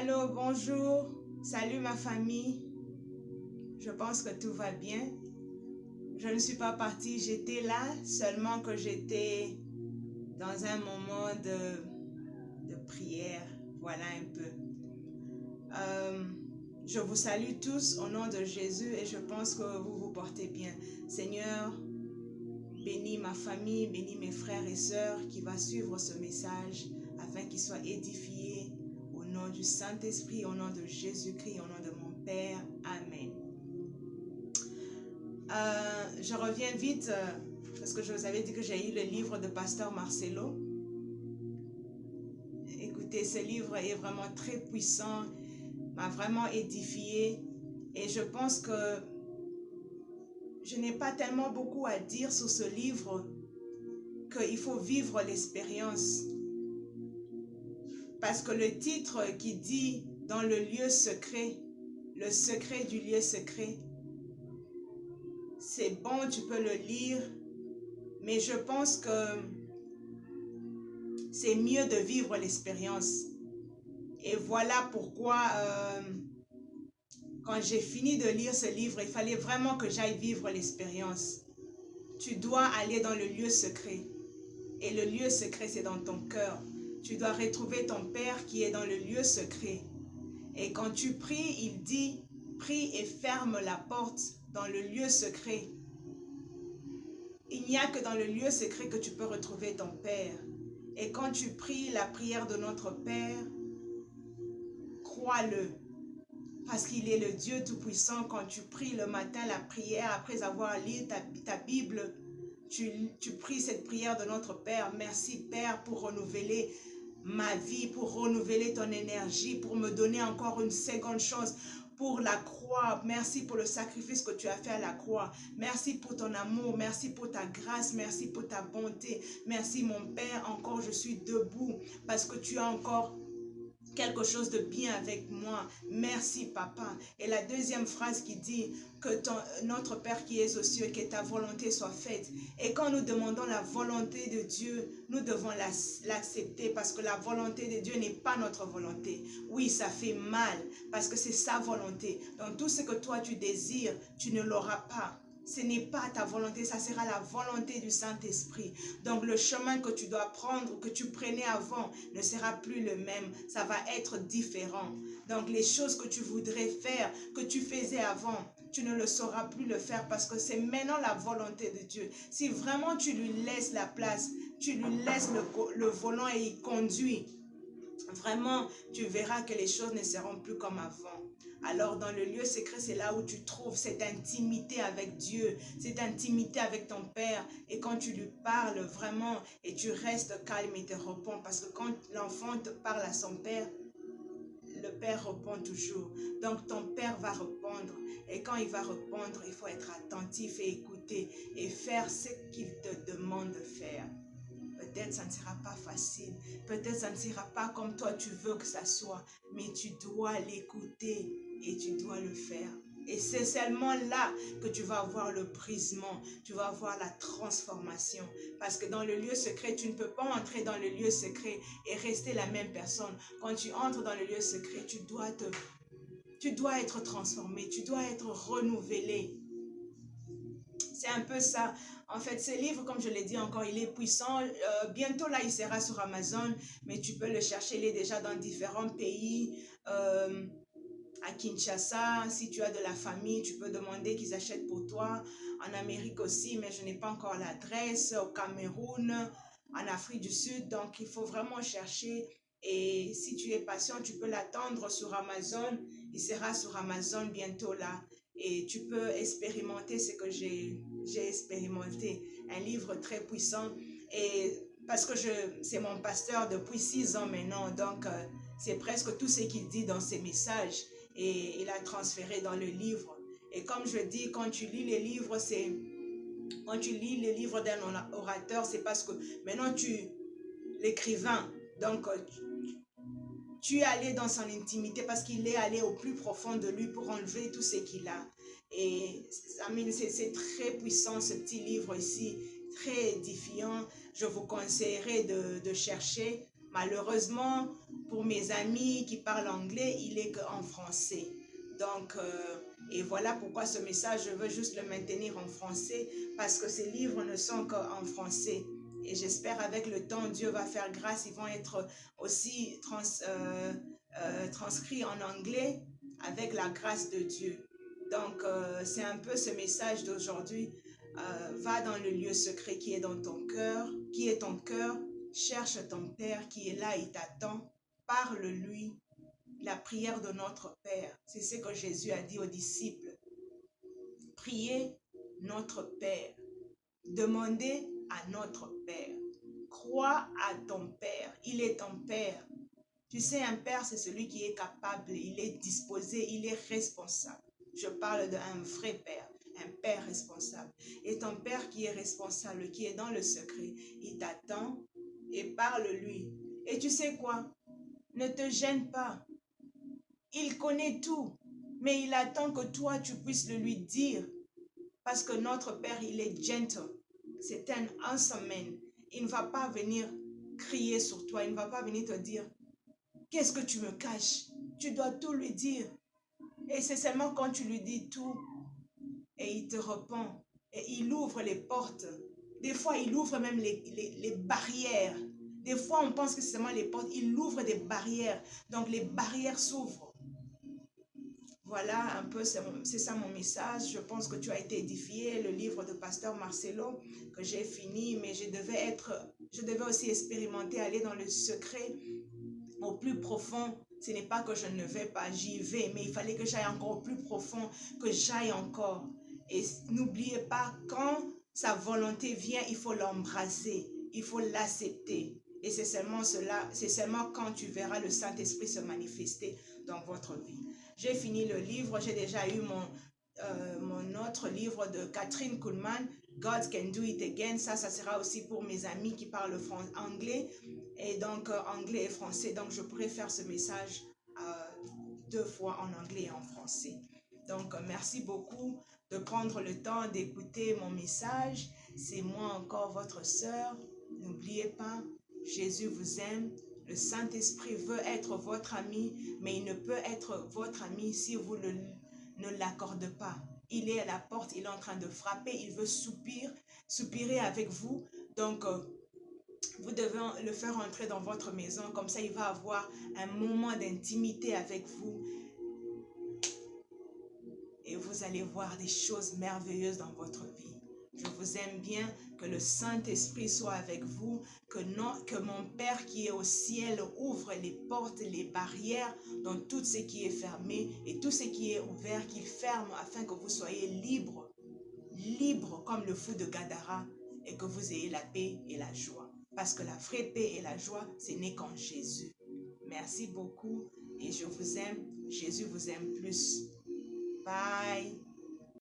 Allô, bonjour, salut ma famille. Je pense que tout va bien. Je ne suis pas partie, j'étais là, seulement que j'étais dans un moment de prière. Voilà un peu. Je vous salue tous au nom de Jésus et je pense que vous vous portez bien. Seigneur, bénis ma famille, bénis mes frères et sœurs qui vont suivre ce message afin qu'ils soient édifiés au nom du Saint-Esprit, au nom de Jésus-Christ, au nom de mon Père. Amen. Je reviens vite parce que je vous avais dit que j'ai eu le livre de Pasteur Marcelo. Écoutez, ce livre est vraiment très puissant, m'a vraiment édifié et je pense que je n'ai pas tellement beaucoup à dire sur ce livre qu'il faut vivre l'expérience. Parce que le titre qui dit dans le lieu secret, le secret du lieu secret, c'est bon, tu peux le lire, mais je pense que c'est mieux de vivre l'expérience. Et voilà pourquoi, quand j'ai fini de lire ce livre, il fallait vraiment que j'aille vivre l'expérience. Tu dois aller dans le lieu secret. Et le lieu secret, c'est dans ton cœur. Tu dois retrouver ton Père qui est dans le lieu secret. Et quand tu pries, il dit, prie et ferme la porte dans le lieu secret. Il n'y a que dans le lieu secret que tu peux retrouver ton Père. Et quand tu pries la prière de notre Père, crois-le. Parce qu'il est le Dieu Tout-Puissant. Quand tu pries le matin la prière, après avoir lu ta Bible, tu pries cette prière de notre Père. Merci Père pour renouveler ma vie, pour renouveler ton énergie, pour me donner encore une seconde chance, pour la croix. Merci pour le sacrifice que tu as fait à la croix. Merci pour ton amour, merci pour ta grâce, merci pour ta bonté. Merci mon Père, encore je suis debout parce que tu as encore quelque chose de bien avec moi. Merci papa. Et la deuxième phrase qui dit que notre Père qui est aux cieux, que ta volonté soit faite. Et quand nous demandons la volonté de Dieu, nous devons l'accepter parce que la volonté de Dieu n'est pas notre volonté. Oui, ça fait mal parce que c'est sa volonté. Donc tout ce que toi tu désires, tu ne l'auras pas. Ce n'est pas ta volonté, ça sera la volonté du Saint-Esprit. Donc le chemin que tu dois prendre, que tu prenais avant, ne sera plus le même. Ça va être différent. Donc les choses que tu voudrais faire, que tu faisais avant, tu ne le sauras plus le faire parce que c'est maintenant la volonté de Dieu. Si vraiment tu lui laisses la place, tu lui laisses le volant et il conduit, vraiment tu verras que les choses ne seront plus comme avant. Alors dans le lieu secret, c'est là où tu trouves cette intimité avec Dieu, cette intimité avec ton Père. Et quand tu lui parles vraiment et tu restes calme et te réponds, parce que quand l'enfant te parle à son Père, le Père répond toujours. Donc ton Père va répondre. Et quand il va répondre, il faut être attentif et écouter et faire ce qu'il te demande de faire. Peut-être ça ne sera pas facile, peut-être ça ne sera pas comme toi tu veux que ça soit, mais tu dois l'écouter et tu dois le faire. Et c'est seulement là que tu vas avoir le brisement, tu vas avoir la transformation. Parce que dans le lieu secret, tu ne peux pas entrer dans le lieu secret et rester la même personne. Quand tu entres dans le lieu secret, tu dois être transformé, tu dois être renouvelé. C'est un peu ça. En fait, ce livre, comme je l'ai dit encore, il est puissant. Bientôt, là, il sera sur Amazon, mais tu peux le chercher. Il est déjà dans différents pays. À Kinshasa, si tu as de la famille, tu peux demander qu'ils achètent pour toi. En Amérique aussi, mais je n'ai pas encore l'adresse. Au Cameroun, en Afrique du Sud. Donc, il faut vraiment chercher. Et si tu es patient, tu peux l'attendre sur Amazon. Il sera sur Amazon bientôt là. Et tu peux expérimenter ce que j'ai expérimenté. Un livre très puissant. Et parce que c'est mon pasteur depuis 6 ans maintenant. Donc, c'est presque tout ce qu'il dit dans ses messages. Et il a transféré dans le livre. Et comme je dis, quand tu lis les livres, quand tu lis le livre d'un orateur, c'est parce que maintenant l'écrivain, donc tu es allé dans son intimité parce qu'il est allé au plus profond de lui pour enlever tout ce qu'il a. Et c'est très puissant ce petit livre ici, très édifiant. Je vous conseillerais de chercher Malheureusement, pour mes amis qui parlent anglais, il est qu'en français. Donc, et voilà pourquoi ce message, je veux juste le maintenir en français, parce que ces livres ne sont qu'en français. Et j'espère avec le temps, Dieu va faire grâce, ils vont être aussi transcrits en anglais avec la grâce de Dieu. Donc, c'est un peu ce message d'aujourd'hui. Va dans le lieu secret qui est dans ton cœur, qui est ton cœur. Cherche ton Père qui est là, il t'attend. Parle-lui. La prière de notre Père. C'est ce que Jésus a dit aux disciples. Priez notre Père. Demandez à notre Père. Crois à ton Père. Il est ton Père. Tu sais, un Père, c'est celui qui est capable, il est disposé, il est responsable. Je parle d'un vrai Père, un Père responsable. Et ton Père qui est responsable, qui est dans le secret, il t'attend et parle-lui. Et tu sais quoi? Ne te gêne pas. Il connaît tout, mais il attend que toi, tu puisses le lui dire. Parce que notre Père, il est gentle. C'est un awesome man. Il ne va pas venir crier sur toi. Il ne va pas venir te dire, qu'est-ce que tu me caches? Tu dois tout lui dire. Et c'est seulement quand tu lui dis tout, et il te répond, et il ouvre les portes. Des fois, il ouvre même les barrières. Des fois, on pense que c'est seulement les portes. Il ouvre des barrières. Donc, les barrières s'ouvrent. Voilà un peu, c'est ça mon message. Je pense que tu as été édifié. Le livre de Pasteur Marcelo que j'ai fini, mais je devais aussi expérimenter, aller dans le secret, au plus profond. Ce n'est pas que je ne vais pas, j'y vais, mais il fallait que j'aille encore au plus profond, que j'aille encore. Et n'oubliez pas, quand sa volonté vient, il faut l'embrasser, il faut l'accepter. Et c'est seulement cela, c'est seulement quand tu verras le Saint-Esprit se manifester dans votre vie. J'ai fini le livre, j'ai déjà eu mon autre livre de Catherine Kuhlman, God Can Do It Again. Ça sera aussi pour mes amis qui parlent anglais, et donc anglais et français. Donc, je pourrais faire ce message 2 fois en anglais et en français. Donc, merci beaucoup de prendre le temps d'écouter mon message. C'est moi encore, votre sœur. N'oubliez pas, Jésus vous aime. Le Saint-Esprit veut être votre ami, mais il ne peut être votre ami si vous ne l'accordez pas. Il est à la porte, il est en train de frapper, il veut soupirer avec vous. Donc, vous devez le faire entrer dans votre maison. Comme ça, il va avoir un moment d'intimité avec vous. Et vous allez voir des choses merveilleuses dans votre vie. Je vous aime bien, que le Saint-Esprit soit avec vous, que mon Père qui est au ciel ouvre les portes, les barrières dans tout ce qui est fermé et tout ce qui est ouvert, qu'il ferme afin que vous soyez libres, libres comme le fou de Gadara, et que vous ayez la paix et la joie. Parce que la vraie paix et la joie, c'est né qu'en Jésus. Merci beaucoup et je vous aime. Jésus vous aime plus. Bye.